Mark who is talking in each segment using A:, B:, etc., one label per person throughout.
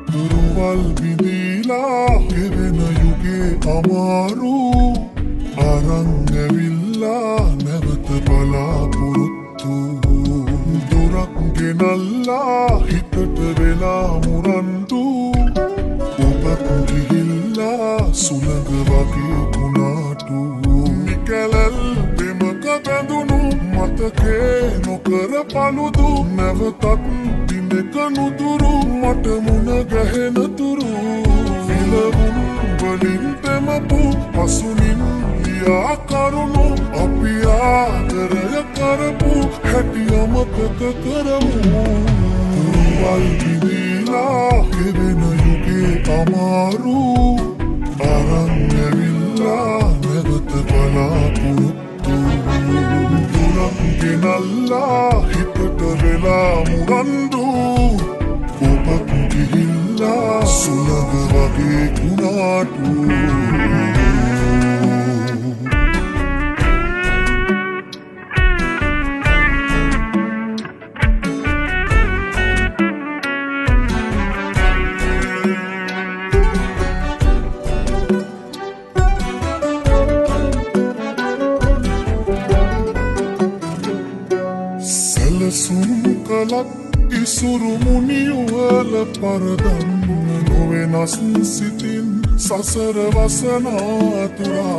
A: කුරුවල් බිඳීලා ගෙවෙන යුගේ අමාරු අරන් ඇවිල්ලා නැවත බලාපොරොත්තු දුරක් ගෙනල්ලා හිතට වෙලා මුරන්දු ඔබත් ගිහිල්ලා සුළඟ වගේ කුණාටු නිකැලල් බෙමක බැඳුණු මතකේ නොකර පළුදු නැවතත් දිනක නුදුරු මට මුණ ගැහෙන තුරු විලවුන් වලින් තෙමපු පසුනින් ලියා කරුණු අපි ආදරය කරපු හැටි අමතක කරමු කුරුවල් බිඳීලා ගෙවෙන යුගේ අමාරු අරන් ඇවිල්ලා නැවත බලාපොරොත්තු දුරක් ගෙනල්ලා හිතට වෙලා මුරන්දු ඔබත් ගිහිල්ලා සුළඟ වගේ කුණාටු සැලසුම් කලක් ඉසුරු මුනිවල පරදන්න නොවෙනස් සිතින් සසර වසනාතුරා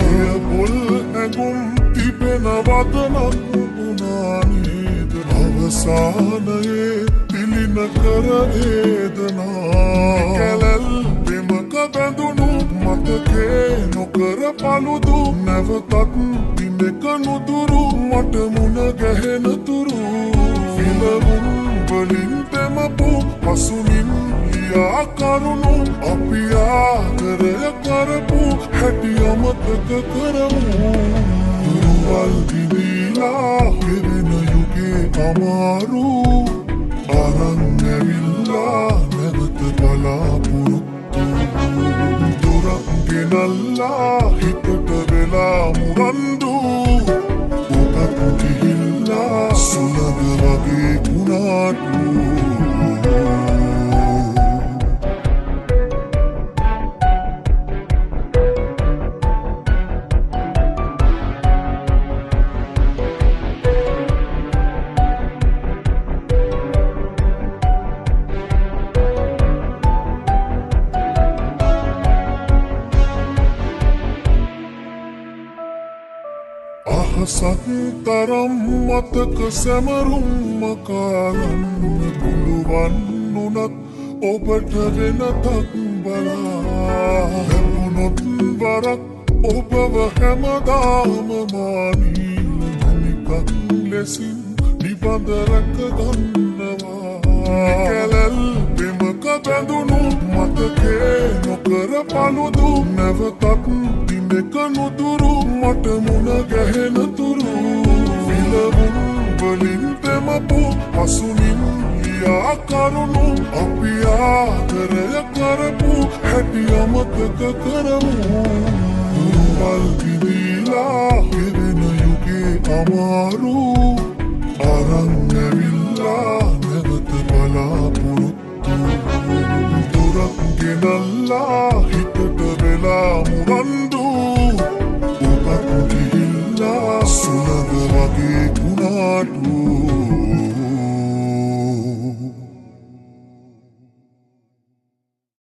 A: එය පොල් ඇගුම් තිබෙන වදනක් වුණානේද අවසානයේ තිලින කර වේදනා කැලල් දෙමක බැඳුණු මතකේ නොකර පළුදු නැවතත් දිනක නුදුරු මට මුණ ගැහෙන තුරු විලවුන් වලින් තෙමපු පසුනින් ලියා කරුණු අපි ආදරය කරපු හැටි අමතක කරමු කුරුවල් බිඳීලා ගෙවෙන යුගේ අමාරු අරන් ඇවිල්ලා නැවත බලාපොරොත්තු දුරක් ගෙනල්ලා හිතට වෙලා මුරන්දු ඔබත් ගිහිල්ලා සුළඟ වගේ කුණාටු අහසක් තරම් මතක සැමරුම් මකාලන්න පුළුවන් වුණත් ඔබට වෙනතක් බලා ලැබුණොත් වරක් ඔබව හැමදාම මානීල මණිකක් ලෙසින් නිබඳ රැක ගන්නවා කැලල් බෙමක බැඳුණු මතකේ නොකර පළුදු නැවතත් දිනක නුදුරු මට මුණ ගැහෙන තුරු විලවුන් වලින් තෙමපු පසුනින් ලියා කරුණු අපි ආදරය කරපු හැටි අමතක කරමු කුරුවල් බිඳීලා ගෙවෙන යුගේ අමාරු අරන් ඇවිල්ලා නැවත බලාපොරොත්තු දුරක් ගෙනල්ලා හිතට වෙලා මුරන්දු